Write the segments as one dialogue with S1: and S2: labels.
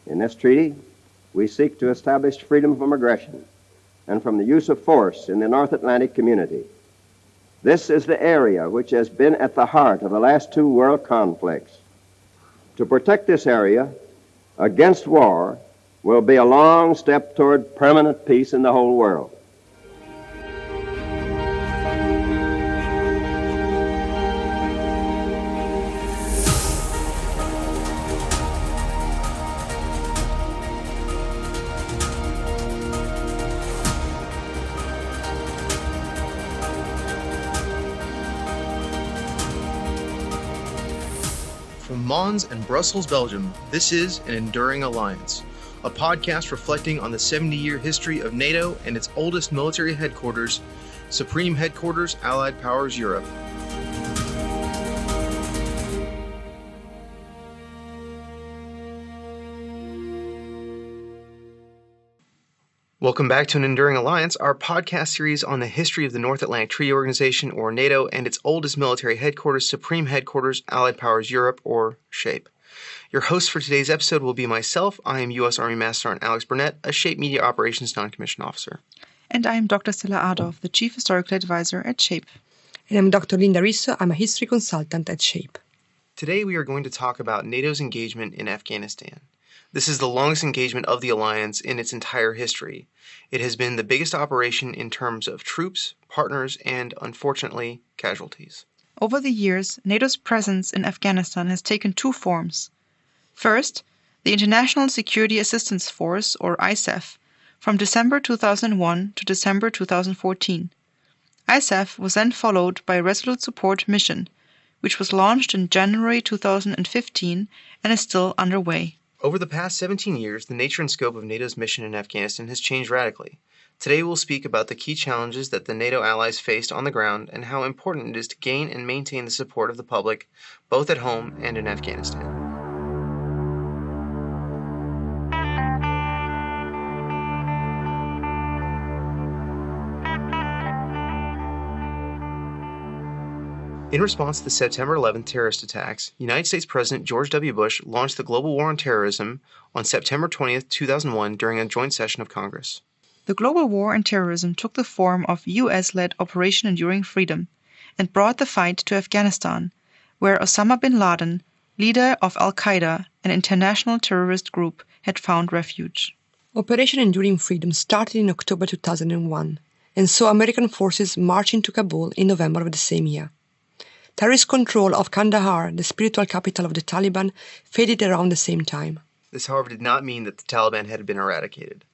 S1: In this treaty, we seek to establish freedom from aggression and from the use of force in the North Atlantic community. This is the area which has been at the heart of the last two world conflicts. To protect this area against war will be a long step toward permanent peace in the whole world.
S2: From Mons and Brussels, Belgium, this is An Enduring Alliance, a podcast reflecting on the 70-year history of NATO and its oldest military headquarters, Supreme Headquarters, Allied Powers Europe. Welcome back to An Enduring Alliance, our podcast series on the history of the North Atlantic Treaty Organization, or NATO, and its oldest military headquarters, Supreme Headquarters, Allied Powers Europe, or SHAPE. Your host for today's episode will be myself. I am U.S. Army Master Sergeant Alex Burnett, a SHAPE Media Operations Non-Commissioned Officer.
S3: And I am Dr. Stella Adolf, the Chief Historical Advisor at SHAPE.
S4: And I'm Dr. Linda Risso. I'm a History Consultant at SHAPE.
S2: Today we are going to talk about NATO's engagement in Afghanistan. This is the longest engagement of the alliance in its entire history. It has been the biggest operation in terms of troops, partners, and, unfortunately, casualties.
S3: Over the years, NATO's presence in Afghanistan has taken two forms. First, the International Security Assistance Force, or ISAF, from December 2001 to December 2014. ISAF was then followed by a Resolute Support Mission, which was launched in January 2015 and is still underway.
S2: Over the past 17 years, the nature and scope of NATO's mission in Afghanistan has changed radically. Today we'll speak about the key challenges that the NATO allies faced on the ground and how important it is to gain and maintain the support of the public, both at home and in Afghanistan. In response to the September 11th terrorist attacks, United States President George W. Bush launched the global war on terrorism on September 20th, 2001 during a joint session of Congress.
S3: The global war on terrorism took the form of U.S.-led Operation Enduring Freedom and brought the fight to Afghanistan, where Osama bin Laden, leader of Al-Qaeda, an international terrorist group, had found refuge.
S4: Operation Enduring Freedom started in October 2001 and saw American forces march into Kabul in November of the same year. Terrorist control of Kandahar, the spiritual capital of the Taliban, faded around the same time.
S2: This, however, did not mean that the Taliban had been eradicated.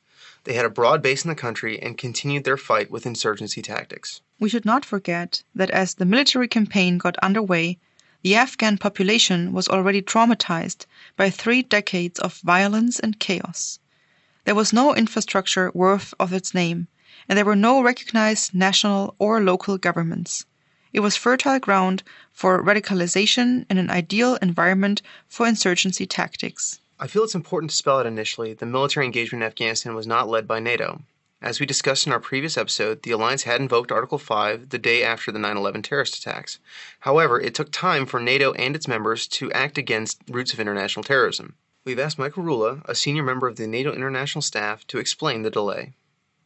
S2: They had a broad base in the country and continued their fight with insurgency tactics.
S3: We should not forget that as the military campaign got underway, the Afghan population was already traumatized by 3 decades of violence and chaos. There was no infrastructure worth of its name, and there were no recognized national or local governments. It was fertile ground for radicalization and an ideal environment for insurgency tactics.
S2: I feel it's important to spell out initially the military engagement in Afghanistan was not led by NATO. As we discussed in our previous episode, the alliance had invoked Article 5 the day after the 9/11 terrorist attacks. However, it took time for NATO and its members to act against roots of international terrorism. We've asked Michael Rula, a senior member of the NATO International Staff, to explain the delay.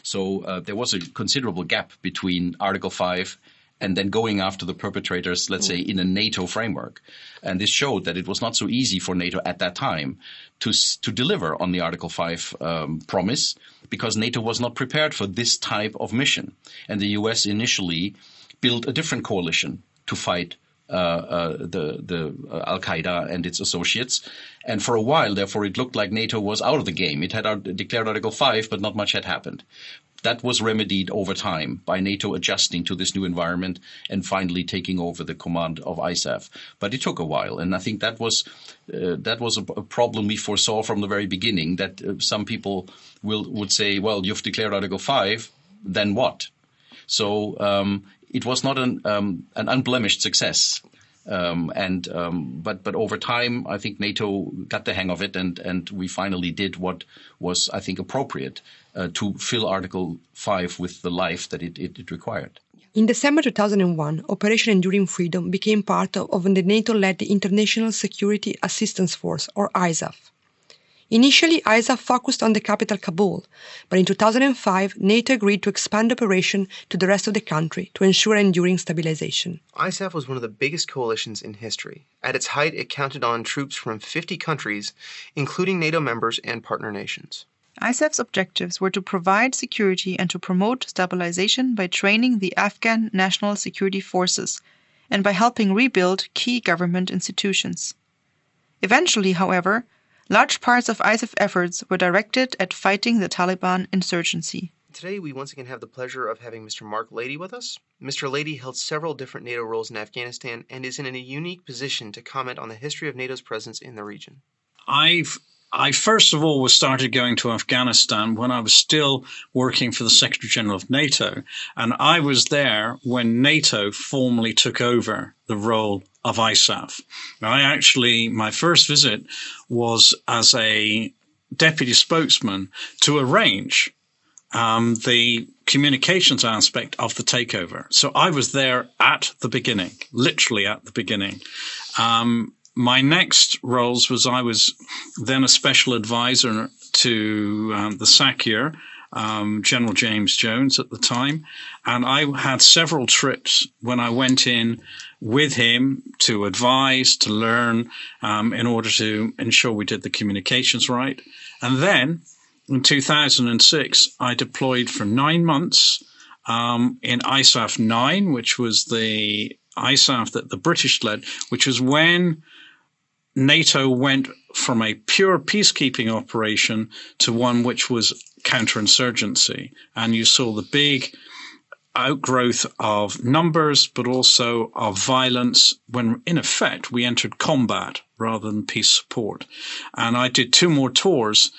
S5: So there was a considerable gap between Article 5 and then going after the perpetrators, let's say, in a NATO framework. And this showed that it was not so easy for NATO at that time to deliver on the Article 5 promise, because NATO was not prepared for this type of mission. And the US initially built a different coalition to fight the Al-Qaeda and its associates. And for a while, therefore, it looked like NATO was out of the game. It had declared Article 5, but not much had happened. That was remedied over time by NATO adjusting to this new environment and finally taking over the command of ISAF. But it took a while, and I think that was a problem we foresaw from the very beginning, that some people would say, well, you've declared Article 5, then what? So it was not an unblemished success. But over time, I think NATO got the hang of it, and we finally did what was, I think, appropriate to fill Article 5 with the life that it required.
S4: In December 2001, Operation Enduring Freedom became part of the NATO-led International Security Assistance Force, or ISAF. Initially, ISAF focused on the capital Kabul, but in 2005, NATO agreed to expand operation to the rest of the country to ensure enduring stabilization.
S2: ISAF was one of the biggest coalitions in history. At its height, it counted on troops from 50 countries, including NATO members and partner nations.
S3: ISAF's objectives were to provide security and to promote stabilization by training the Afghan National Security Forces and by helping rebuild key government institutions. Eventually, however, large parts of ISAF efforts were directed at fighting the Taliban insurgency.
S2: Today, we once again have the pleasure of having Mr. Mark Lady with us. Mr. Lady held several different NATO roles in Afghanistan and is in a unique position to comment on the history of NATO's presence in the region.
S6: I first of all was started going to Afghanistan when I was still working for the Secretary General of NATO, and I was there when NATO formally took over the role of ISAF. My first visit was as a deputy spokesman to arrange the communications aspect of the takeover. So I was there at the beginning, literally at the beginning. My next roles was I was then a special advisor to the SACEUR, General James Jones at the time, and I had several trips when I went in with him to advise, to learn, in order to ensure we did the communications right. And then in 2006, I deployed for 9 months in ISAF 9, which was the ISAF that the British led, which was when NATO went from a pure peacekeeping operation to one which was counterinsurgency. And you saw the big outgrowth of numbers, but also of violence when, in effect, we entered combat rather than peace support. And I did 2 more tours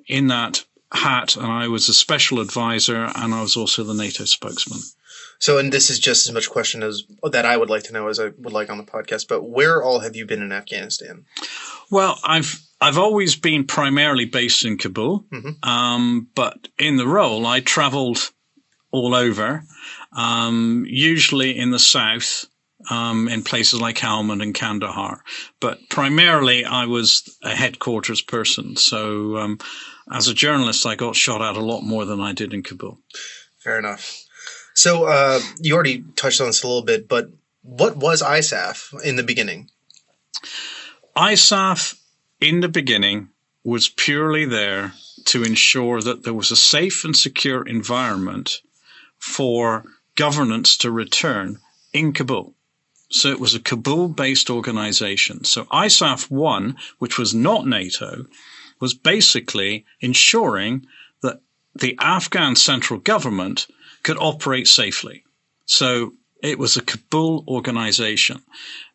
S6: in that hat, and I was a special advisor, and I was also the NATO spokesman.
S2: So, and this is just as much a question as that I would like to know as I would like on the podcast, but where all have you been in Afghanistan?
S6: Well, I've always been primarily based in Kabul, but in the role I traveled all over, usually in the south, in places like Helmand and Kandahar. But primarily I was a headquarters person. So as a journalist, I got shot at a lot more than I did in Kabul.
S2: Fair enough. So you already touched on this a little bit, but what was ISAF in the beginning?
S6: ISAF in the beginning was purely there to ensure that there was a safe and secure environment for governance to return in Kabul. So it was a Kabul-based organization. So ISAF 1, which was not NATO, was basically ensuring that the Afghan central government could operate safely. So it was a Kabul organization.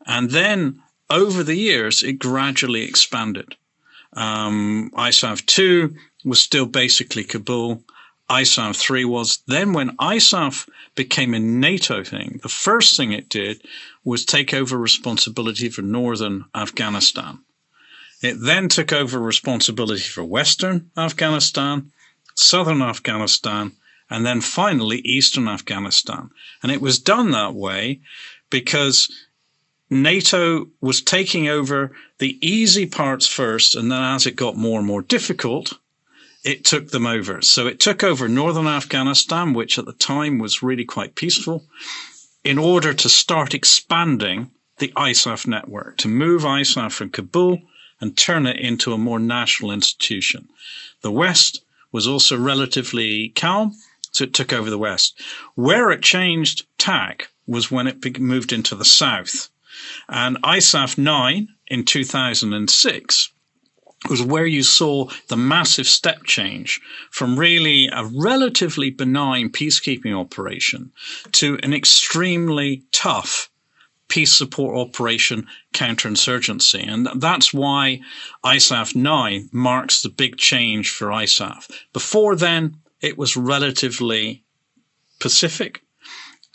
S6: And then over the years, it gradually expanded. ISAF 2 was still basically Kabul. ISAF 3 was. Then when ISAF became a NATO thing, the first thing it did was take over responsibility for northern Afghanistan. It then took over responsibility for western Afghanistan, southern Afghanistan, and then finally eastern Afghanistan. And it was done that way because NATO was taking over the easy parts first, and then as it got more and more difficult, it took them over. So it took over northern Afghanistan, which at the time was really quite peaceful, in order to start expanding the ISAF network, to move ISAF from Kabul and turn it into a more national institution. The West was also relatively calm, so it took over the West. Where it changed tack was when it moved into the South. And ISAF 9 in 2006 was where you saw the massive step change from really a relatively benign peacekeeping operation to an extremely tough peace support operation counterinsurgency. And that's why ISAF 9 marks the big change for ISAF. Before then, it was relatively pacific.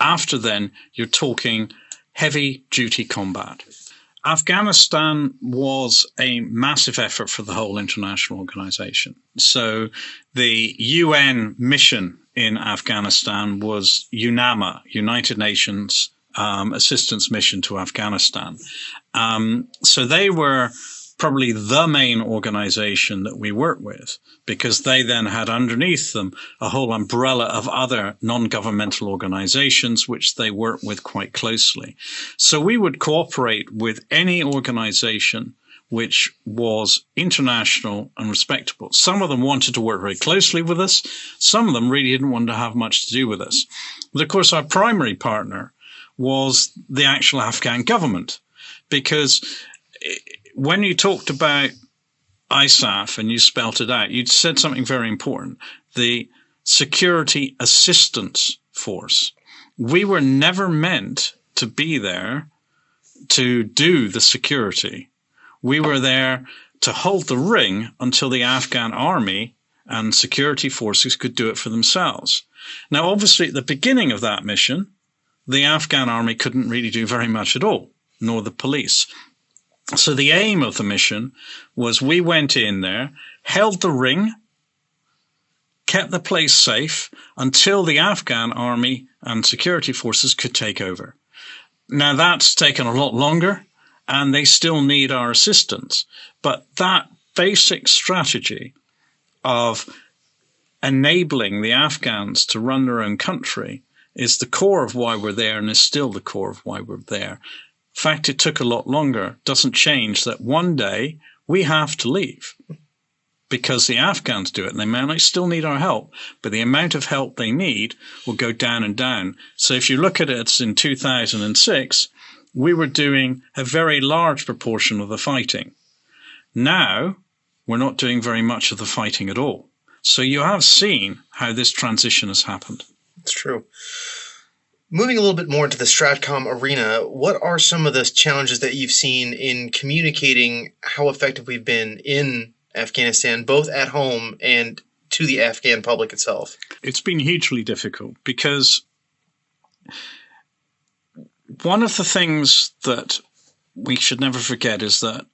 S6: After then, you're talking heavy-duty combat. Afghanistan was a massive effort for the whole international organization. So the UN mission in Afghanistan was UNAMA, United Nations Assistance Mission to Afghanistan. So they were probably the main organization that we work with, because they then had underneath them a whole umbrella of other non-governmental organizations which they work with quite closely. So we would cooperate with any organization which was international and respectable. Some of them wanted to work very closely with us. Some of them really didn't want to have much to do with us. But of course, our primary partner was the actual Afghan government, because when you talked about ISAF and you spelt it out, you said something very important, the Security Assistance Force. We were never meant to be there to do the security. We were there to hold the ring until the Afghan army and security forces could do it for themselves. Now, obviously, at the beginning of that mission, the Afghan army couldn't really do very much at all, nor the police. So the aim of the mission was we went in there, held the ring, kept the place safe until the Afghan army and security forces could take over. Now, that's taken a lot longer, and they still need our assistance. But that basic strategy of enabling the Afghans to run their own country is the core of why we're there, and is still the core of why we're there. The fact it took a lot longer doesn't change that one day we have to leave, because the Afghans do it, and they may still need our help, but the amount of help they need will go down and down. So if you look at it in 2006, we were doing a very large proportion of the fighting. Now, we're not doing very much of the fighting at all. So you have seen how this transition has happened.
S2: It's true. Moving a little bit more into the Stratcom arena, what are some of the challenges that you've seen in communicating how effective we've been in Afghanistan, both at home and to the Afghan public itself?
S6: It's been hugely difficult, because one of the things that we should never forget is that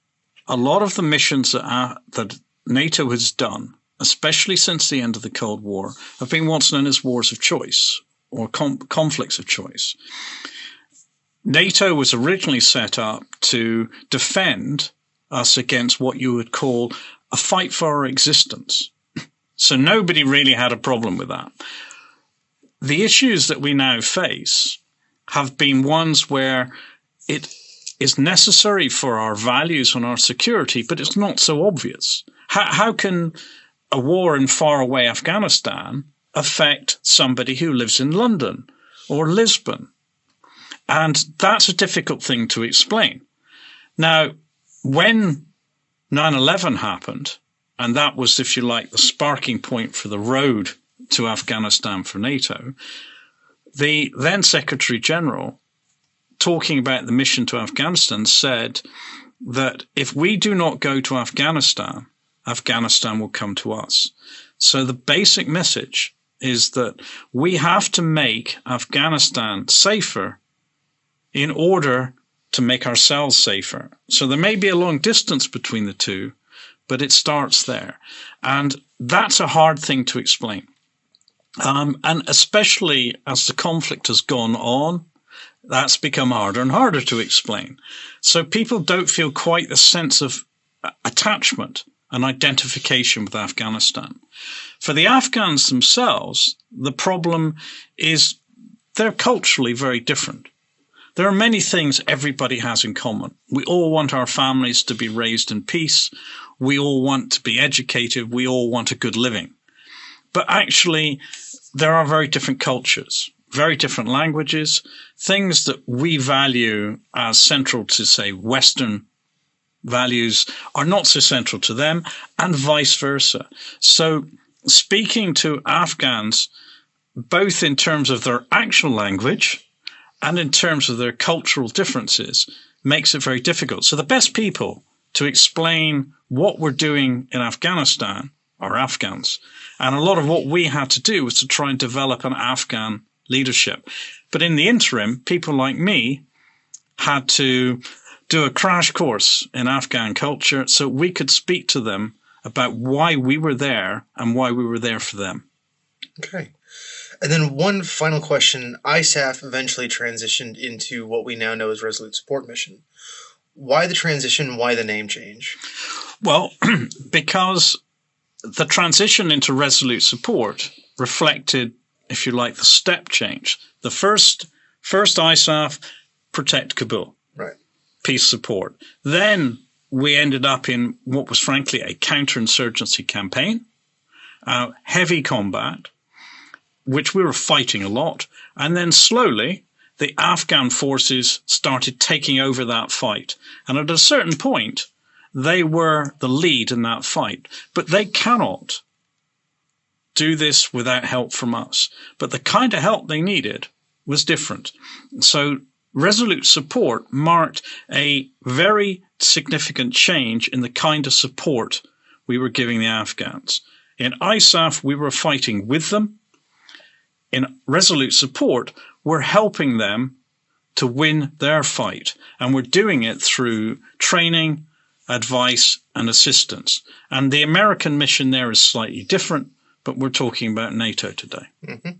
S6: a lot of the missions that NATO has done, especially since the end of the Cold War, have been what's known as wars of choice, or conflicts of choice. NATO was originally set up to defend us against what you would call a fight for our existence. So nobody really had a problem with that. The issues that we now face have been ones where it is necessary for our values and our security, but it's not so obvious. How can a war in faraway Afghanistan affect somebody who lives in London or Lisbon? And that's a difficult thing to explain. Now, when 9/11 happened, and that was, if you like, the sparking point for the road to Afghanistan for NATO, the then Secretary General, talking about the mission to Afghanistan, said that if we do not go to Afghanistan, Afghanistan will come to us. So the basic message is that we have to make Afghanistan safer in order to make ourselves safer. So there may be a long distance between the two, but it starts there. And that's a hard thing to explain. And especially as the conflict has gone on, that's become harder and harder to explain. So people don't feel quite a sense of attachment and identification with Afghanistan. For the Afghans themselves, the problem is they're culturally very different. There are many things everybody has in common. We all want our families to be raised in peace. We all want to be educated. We all want a good living. But actually, there are very different cultures, very different languages, things that we value as central to, say, Western values are not so central to them, and vice versa. So speaking to Afghans, both in terms of their actual language and in terms of their cultural differences, makes it very difficult. So the best people to explain what we're doing in Afghanistan are Afghans. And a lot of what we had to do was to try and develop an Afghan leadership. But in the interim, people like me had to do a crash course in Afghan culture so we could speak to them about why we were there and why we were there for them.
S2: Okay. And then one final question. ISAF eventually transitioned into what we now know as Resolute Support Mission. Why the transition? Why the name change?
S6: Well, because the transition into resolute support reflected, if you like, the step change. The first ISAF, protect Kabul.
S2: Right.
S6: Peace support. Then we ended up in what was frankly a counterinsurgency campaign, heavy combat, which we were fighting a lot. And then slowly the Afghan forces started taking over that fight. And at a certain point, they were the lead in that fight. But they cannot do this without help from us. But the kind of help they needed was different. So resolute support marked a very significant change in the kind of support we were giving the Afghans. In ISAF, we were fighting with them. In resolute support, we're helping them to win their fight. And we're doing it through training, advice, and assistance. And the American mission there is slightly different, but we're talking about NATO today.
S2: Mm-hmm.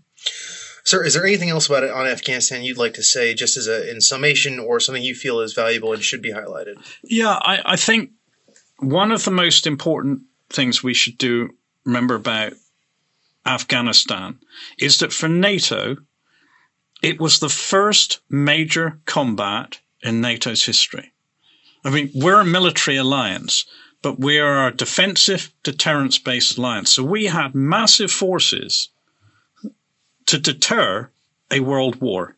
S2: Sir, is there anything else about it on Afghanistan you'd like to say, just as in summation, or something you feel is valuable and should be highlighted?
S6: Yeah, I think one of the most important things we should remember about Afghanistan is that for NATO, it was the first major combat in NATO's history. I mean, we're a military alliance, but we are a defensive, deterrence-based alliance. So we had massive forces to deter a world war.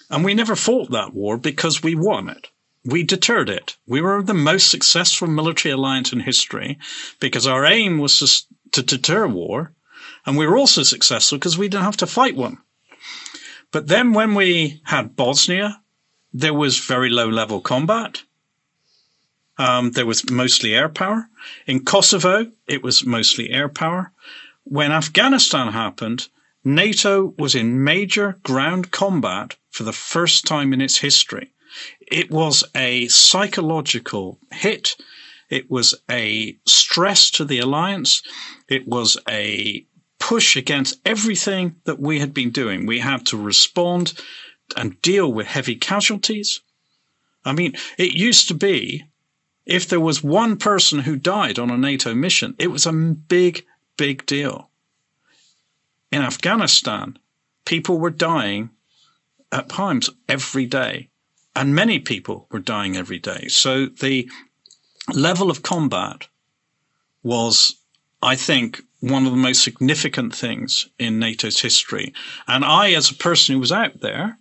S6: And we never fought that war because we won it. We deterred it. We were the most successful military alliance in history because our aim was to deter war. And we were also successful because we didn't have to fight one. But then when we had Bosnia, there was very low-level combat. There was mostly air power. In Kosovo, it was mostly air power. When Afghanistan happened, NATO was in major ground combat for the first time in its history. It was a psychological hit. It was a stress to the alliance. It was a push against everything that we had been doing. We had to respond and deal with heavy casualties. I mean, it used to be, if there was one person who died on a NATO mission, it was a big, big deal. In Afghanistan, people were dying at times every day, and many people were dying every day. So the level of combat was, I think, one of the most significant things in NATO's history. And I, as a person who was out there,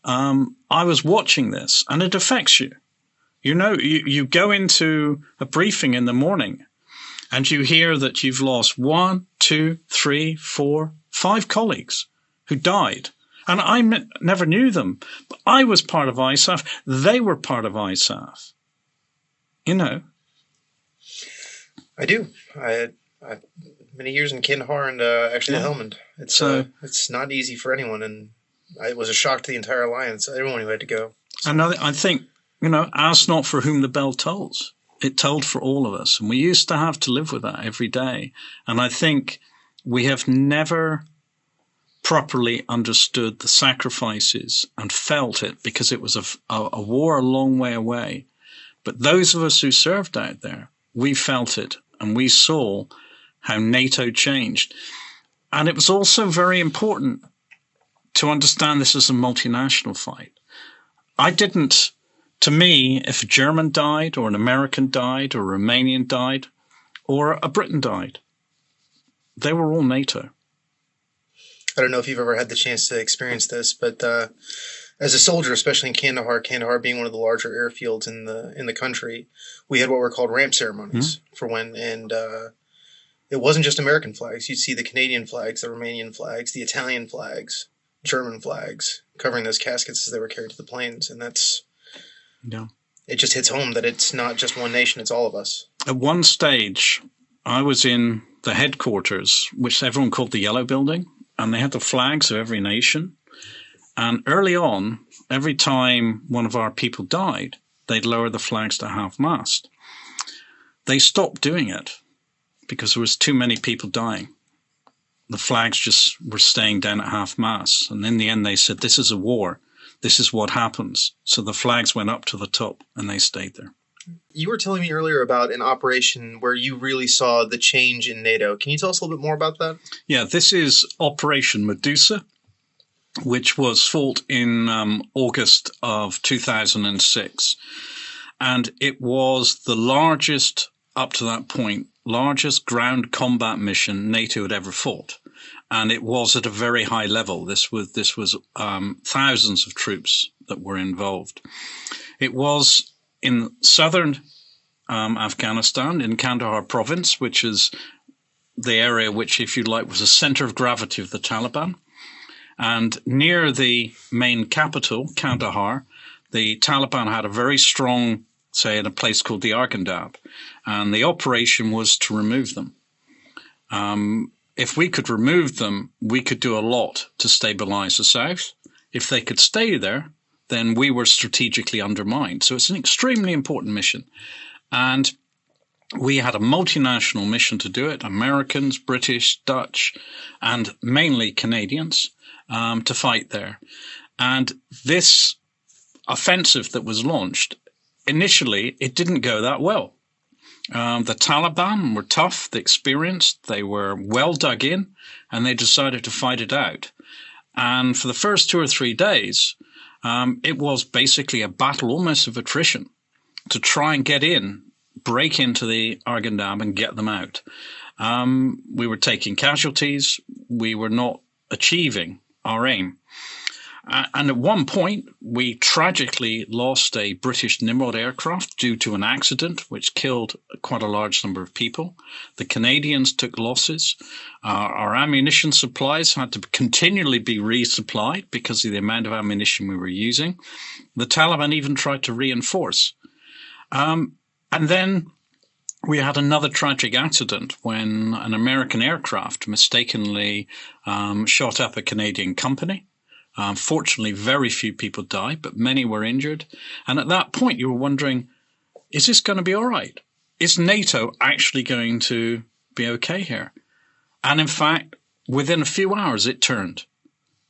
S6: I was watching this, and it affects you. You know, you go into a briefing in the morning, and you hear that you've lost 1, 2, 3, 4, 5 colleagues who died. And I never knew them. But I was part of ISAF. They were part of ISAF. You know.
S2: I do. I many years in Kandahar and actually the Helmand. It's not easy for anyone, and it was a shock to the entire alliance, everyone who had to go. So.
S6: And I think, you know, ask not for whom the bell tolls. It told for all of us. And we used to have to live with that every day. And I think we have never properly understood the sacrifices and felt it because it was a war a long way away. But those of us who served out there, we felt it and we saw how NATO changed. And it was also very important to understand this as a multinational fight. To me, if a German died or an American died or a Romanian died or a Briton died, they were all NATO.
S2: I don't know if you've ever had the chance to experience this, but as a soldier, especially in Kandahar being one of the larger airfields in the country, we had what were called ramp ceremonies for when, and it wasn't just American flags. You'd see the Canadian flags, the Romanian flags, the Italian flags, German flags covering those caskets as they were carried to the planes, and it just hits home that it's not just one nation, it's all of us.
S6: At one stage, I was in the headquarters, which everyone called the Yellow Building, and they had the flags of every nation. And early on, every time one of our people died, they'd lower the flags to half-mast. They stopped doing it because there was too many people dying. The flags just were staying down at half-mast. And in the end, they said, this is a war. this is what happens. So the flags went up to the top and they stayed there.
S2: You were telling me earlier about an operation where you really saw the change in NATO. Can you tell us a little bit more about that?
S6: Yeah, this is Operation Medusa, which was fought in August of 2006. And it was the largest, up to that point, largest ground combat mission NATO had ever fought. And it was at a very high level. This was thousands of troops that were involved. It was in southern Afghanistan, in Kandahar province, which is the area which, if you like, was a center of gravity of the Taliban. And near the main capital, Kandahar, the Taliban had a very strong, say, in a place called the Arghandab, and the operation was to remove them. If we could remove them, we could do a lot to stabilize the south. If they could stay there, then we were strategically undermined. So it's an extremely important mission. And we had a multinational mission to do it, Americans, British, Dutch, and mainly Canadians, to fight there. And this offensive that was launched, initially, it didn't go that well. The Taliban were tough, they experienced, they were well dug in, and they decided to fight it out. And for the first 2 or 3 days, it was basically a battle almost of attrition to try and get in, break into the Arghandab and get them out. We were taking casualties. We were not achieving our aim. And at one point, we tragically lost a British Nimrod aircraft due to an accident which killed quite a large number of people. The Canadians took losses. Our ammunition supplies had to continually be resupplied because of the amount of ammunition we were using. The Taliban even tried to reinforce. And then we had another tragic accident when an American aircraft mistakenly shot up a Canadian company. Fortunately, very few people died, but many were injured. And at that point, you were wondering, is this going to be all right? Is NATO actually going to be okay here? And in fact, within a few hours, it turned.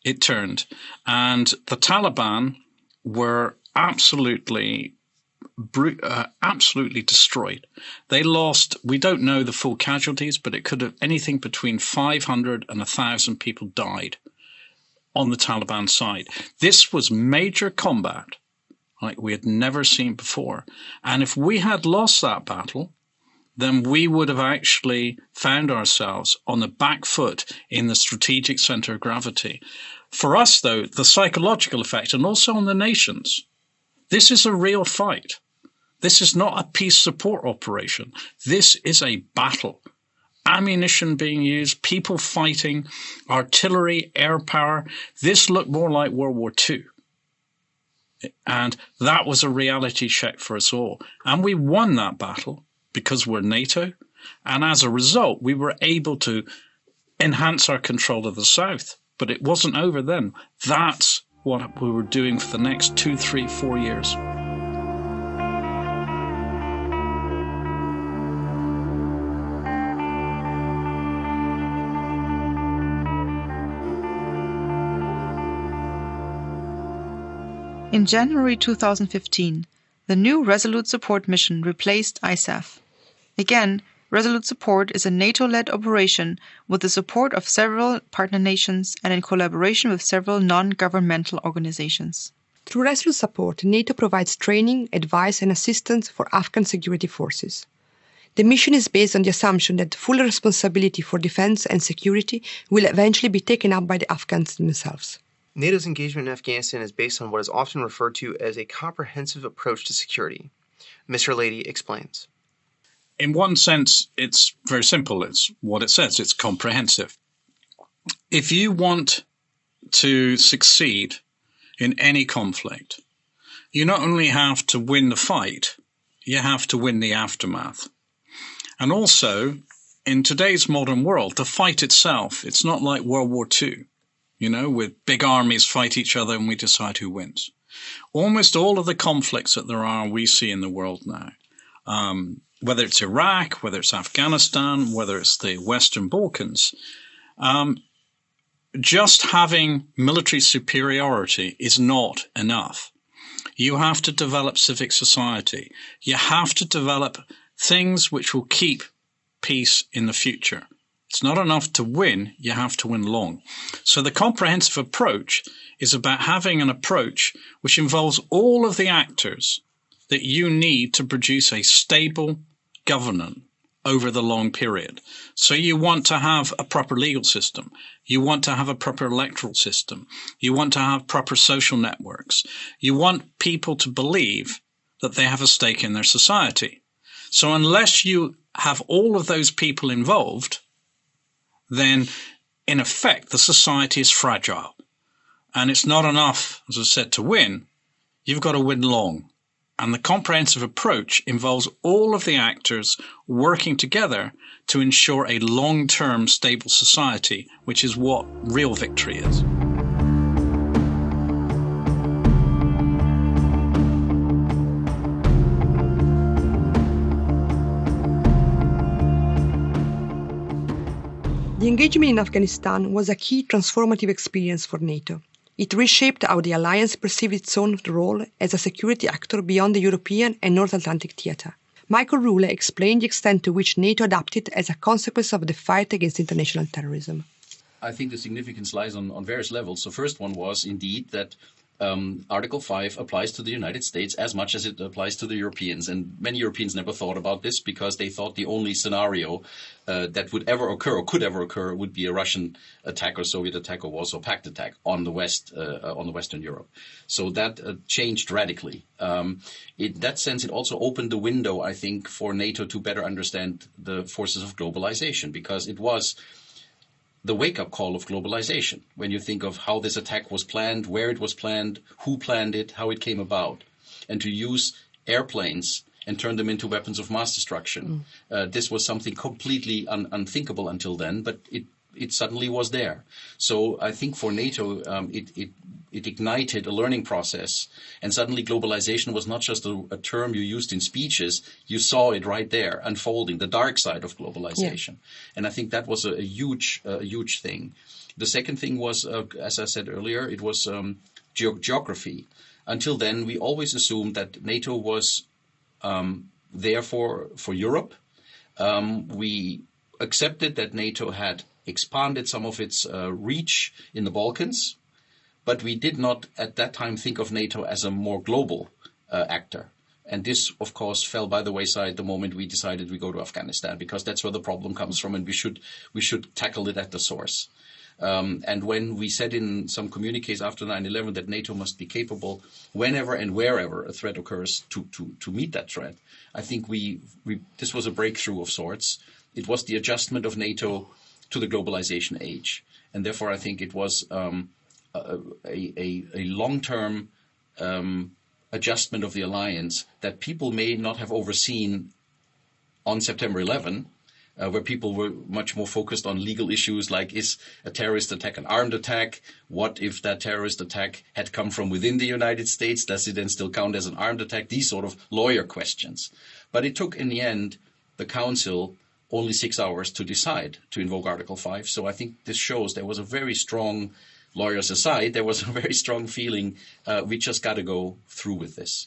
S6: It turned. And the Taliban were absolutely destroyed. They lost, we don't know the full casualties, but it could have anything between 500 and 1,000 people died on the Taliban side. This was major combat like we had never seen before. And if we had lost that battle, then we would have actually found ourselves on the back foot in the strategic center of gravity. For us, though, the psychological effect, and also on the nations, this is a real fight. This is not a peace support operation. This is a battle. Ammunition being used, people fighting, artillery, air power. This looked more like World War II. And that was a reality check for us all. And we won that battle because we're NATO. And as a result, we were able to enhance our control of the South. But it wasn't over then. That's what we were doing for the next 2, 3, 4 years.
S3: In January 2015, the new Resolute Support mission replaced ISAF. Again, Resolute Support is a NATO-led operation with the support of several partner nations and in collaboration with several non-governmental organizations.
S4: Through Resolute Support, NATO provides training, advice and assistance for Afghan security forces. The mission is based on the assumption that full responsibility for defense and security will eventually be taken up by the Afghans themselves.
S2: NATO's engagement in Afghanistan is based on what is often referred to as a comprehensive approach to security. Mr. Lady explains.
S6: In one sense, it's very simple. It's what it says. It's comprehensive. If you want to succeed in any conflict, you not only have to win the fight, you have to win the aftermath. And also, in today's modern world, the fight itself, it's not like World War II. With big armies fight each other and we decide who wins. Almost all of the conflicts that there are, we see in the world now, whether it's Iraq, whether it's Afghanistan, whether it's the Western Balkans, just having military superiority is not enough. You have to develop civic society. You have to develop things which will keep peace in the future. It's not enough to win, you have to win long. So the comprehensive approach is about having an approach which involves all of the actors that you need to produce a stable governance over the long period. So you want to have a proper legal system. You want to have a proper electoral system. You want to have proper social networks. You want people to believe that they have a stake in their society. So unless you have all of those people involved, then in effect the society is fragile. And it's not enough, as I said, to win. You've got to win long. And the comprehensive approach involves all of the actors working together to ensure a long-term stable society, which is what real victory is.
S4: The engagement in Afghanistan was a key transformative experience for NATO. It reshaped how the alliance perceived its own role as a security actor beyond the European and North Atlantic theatre. Michael Rule explained the extent to which NATO adapted as a consequence of the fight against international terrorism.
S5: I think the significance lies on various levels. The first one was indeed that Article 5 applies to the United States as much as it applies to the Europeans. And many Europeans never thought about this because they thought the only scenario that would ever occur or could ever occur would be a Russian attack or Soviet attack or Warsaw Pact attack on the West, on the Western Europe. So that changed radically. In that sense, it also opened the window, I think, for NATO to better understand the forces of globalization, because it was the wake-up call of globalization, when you think of how this attack was planned, where it was planned, who planned it, how it came about, and to use airplanes and turn them into weapons of mass destruction. This was something completely unthinkable until then, but it suddenly was there. So I think for NATO, it ignited a learning process, and suddenly globalization was not just a term you used in speeches. You saw it right there unfolding, the dark side of globalization. Yeah. And I think that was a huge thing. The second thing was, as I said earlier, it was geography. Until then, we always assumed that NATO was there for Europe. We accepted that NATO had expanded some of its reach in the Balkans, but we did not at that time think of NATO as a more global actor. And this, of course, fell by the wayside the moment we decided we go to Afghanistan, because that's where the problem comes from, and we should tackle it at the source. And when we said in some communiques after 9/11 that NATO must be capable, whenever and wherever a threat occurs, to meet that threat, I think this was a breakthrough of sorts. It was the adjustment of NATO to the globalization age, and therefore I think it was a long-term adjustment of the alliance that people may not have overseen on September 11, where people were much more focused on legal issues like, is a terrorist attack an armed attack? What if that terrorist attack had come from within the United States? Does it then still count as an armed attack? These sort of lawyer questions. But it took, in the end, the Council only 6 hours to decide to invoke Article 5. So I think this shows there was a very strong, lawyers aside, there was a very strong feeling we just got to go through with this.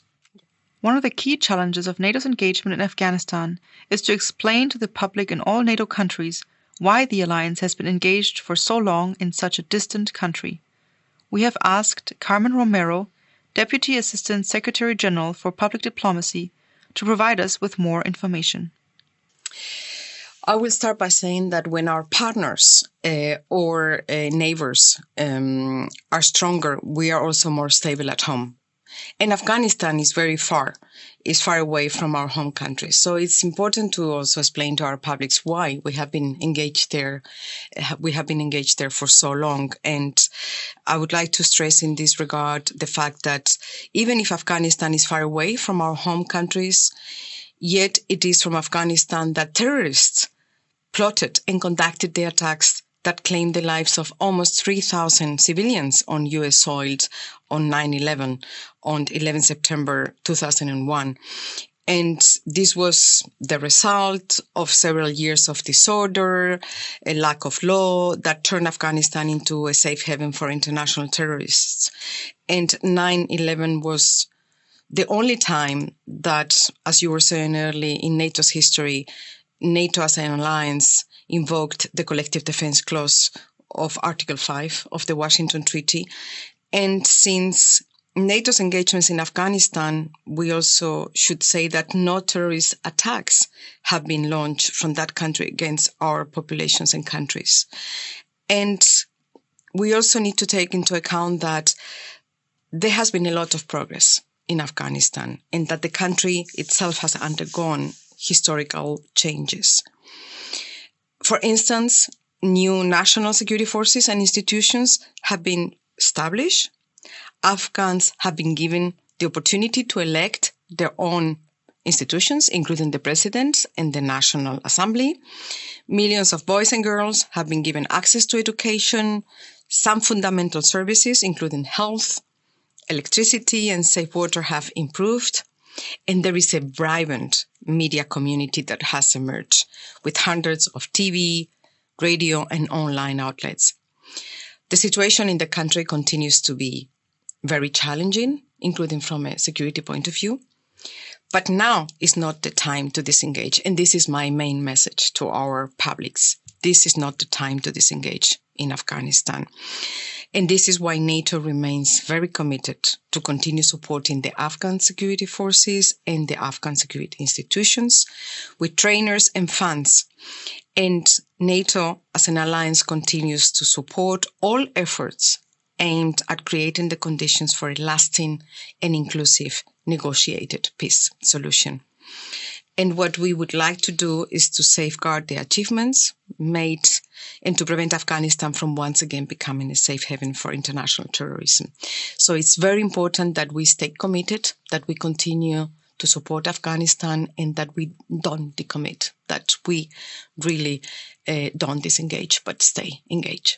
S3: One of the key challenges of NATO's engagement in Afghanistan is to explain to the public in all NATO countries why the alliance has been engaged for so long in such a distant country. We have asked Carmen Romero, Deputy Assistant Secretary General for Public Diplomacy, to provide us with more information.
S7: I will start by saying that when our partners or neighbors are stronger, we are also more stable at home. And Afghanistan is far away from our home country. So it's important to also explain to our publics why we have been engaged there. We have been engaged there for so long. And I would like to stress in this regard the fact that even if Afghanistan is far away from our home countries, yet it is from Afghanistan that terrorists plotted and conducted the attacks that claimed the lives of almost 3,000 civilians on U.S. soil on 9/11, on 11 September 2001. And this was the result of several years of disorder, a lack of law that turned Afghanistan into a safe haven for international terrorists. And 9/11 was the only time that, as you were saying earlier, in NATO's history, NATO as an alliance invoked the collective defense clause of Article 5 of the Washington Treaty. And since NATO's engagements in Afghanistan, we also should say that no terrorist attacks have been launched from that country against our populations and countries. And we also need to take into account that there has been a lot of progress in Afghanistan and that the country itself has undergone historical changes. For instance, new national security forces and institutions have been established. Afghans have been given the opportunity to elect their own institutions, including the president and the National Assembly. Millions of boys and girls have been given access to education, some fundamental services, including health, electricity, and safe water have improved. And there is a vibrant media community that has emerged with hundreds of TV, radio, and online outlets. The situation in the country continues to be very challenging, including from a security point of view. But now is not the time to disengage. And this is my main message to our publics. This is not the time to disengage in Afghanistan. And this is why NATO remains very committed to continue supporting the Afghan security forces and the Afghan security institutions with trainers and funds. And NATO as an alliance continues to support all efforts aimed at creating the conditions for a lasting and inclusive negotiated peace solution. And what we would like to do is to safeguard the achievements made and to prevent Afghanistan from once again becoming a safe haven for international terrorism. So it's very important that we stay committed, that we continue to support Afghanistan, and that we don't decommit, that we really don't disengage, but stay engaged.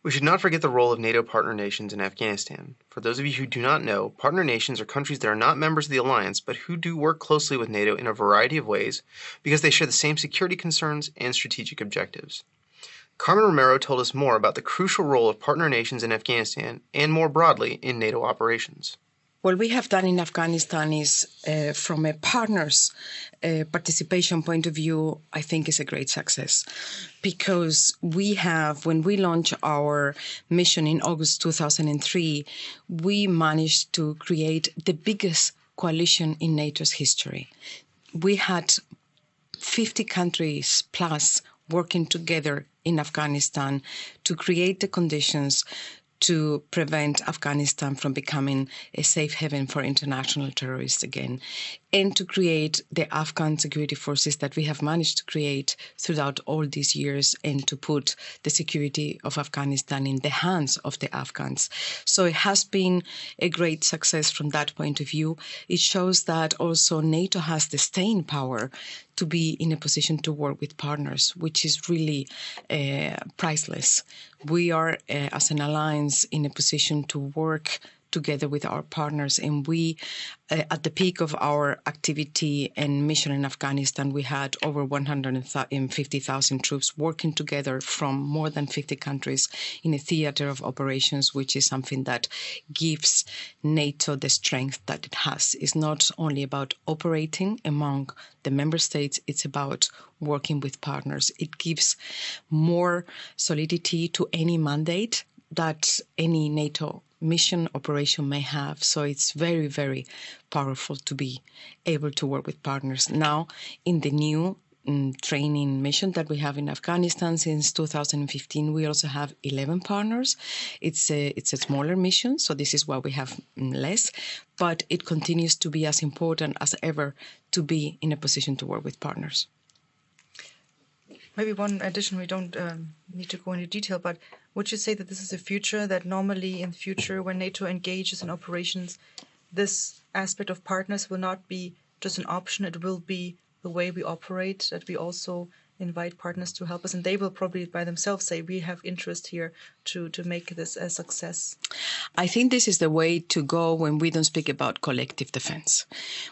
S2: We should not forget the role of NATO partner nations in Afghanistan. For those of you who do not know, partner nations are countries that are not members of the alliance, but who do work closely with NATO in a variety of ways because they share the same security concerns and strategic objectives. Carmen Romero told us more about the crucial role of partner nations in Afghanistan and more broadly in NATO operations.
S7: What we have done in Afghanistan is, from a partner's participation point of view, I think is a great success. Because we have, when we launched our mission in August 2003, we managed to create the biggest coalition in NATO's history. We had 50 countries plus working together in Afghanistan to create the conditions to prevent Afghanistan from becoming a safe haven for international terrorists again, and to create the Afghan security forces that we have managed to create throughout all these years, and to put the security of Afghanistan in the hands of the Afghans. So it has been a great success from that point of view. It shows that also NATO has the staying power to be in a position to work with partners, which is really priceless. We are, as an alliance, in a position to work together with our partners. And we, at the peak of our activity and mission in Afghanistan, we had over 150,000 troops working together from more than 50 countries in a theater of operations, which is something that gives NATO the strength that it has. It's not only about operating among the member states, it's about working with partners. It gives more solidity to any mandate that any NATO mission operation may have. So it's very, very powerful to be able to work with partners. Now, in the new training mission that we have in Afghanistan since 2015, we also have 11 partners. It's a smaller mission, so this is why we have less, but it continues to be as important as ever to be in a position to work with partners.
S3: Maybe one addition, we don't need to go into detail, but would you say that this is a future, that normally in the future when NATO engages in operations, this aspect of partners will not be just an option, it will be the way we operate, that we also invite partners to help us, and they will probably by themselves say, we have interest here to make this a success.
S7: I think this is the way to go when we don't speak about collective defense.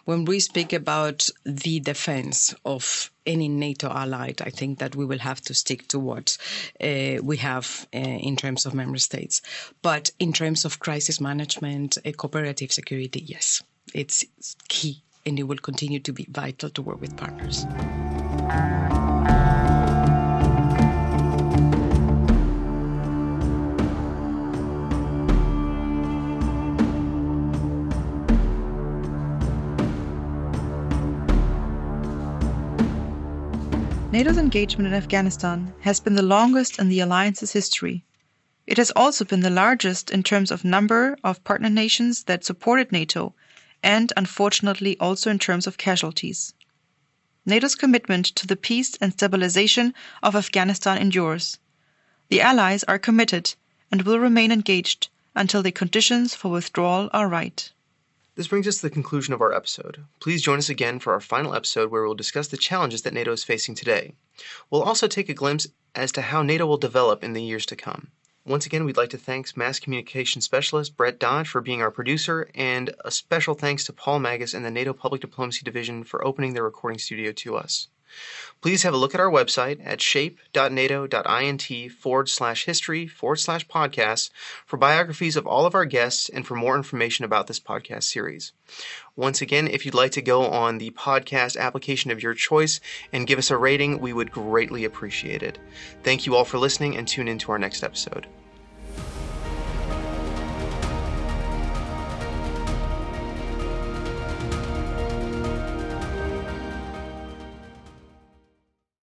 S7: When we speak about the defense of any NATO allied, I think that we will have to stick to what we have in terms of member states. But in terms of crisis management, cooperative security, yes, it's key, and it will continue to be vital to work with partners.
S3: NATO's engagement in Afghanistan has been the longest in the alliance's history. It has also been the largest in terms of number of partner nations that supported NATO, and unfortunately also in terms of casualties. NATO's commitment to the peace and stabilization of Afghanistan endures. The allies are committed and will remain engaged until the conditions for withdrawal are right.
S2: This brings us to the conclusion of our episode. Please join us again for our final episode where we'll discuss the challenges that NATO is facing today. We'll also take a glimpse as to how NATO will develop in the years to come. Once again, we'd like to thank mass communication specialist Brett Dodge for being our producer, and a special thanks to Paul Magus and the NATO Public Diplomacy Division for opening their recording studio to us. Please have a look at our website at shape.nato.int/history/podcasts for biographies of all of our guests and for more information about this podcast series. Once again, if you'd like to go on the podcast application of your choice and give us a rating, we would greatly appreciate it. Thank you all for listening, and tune in to our next episode.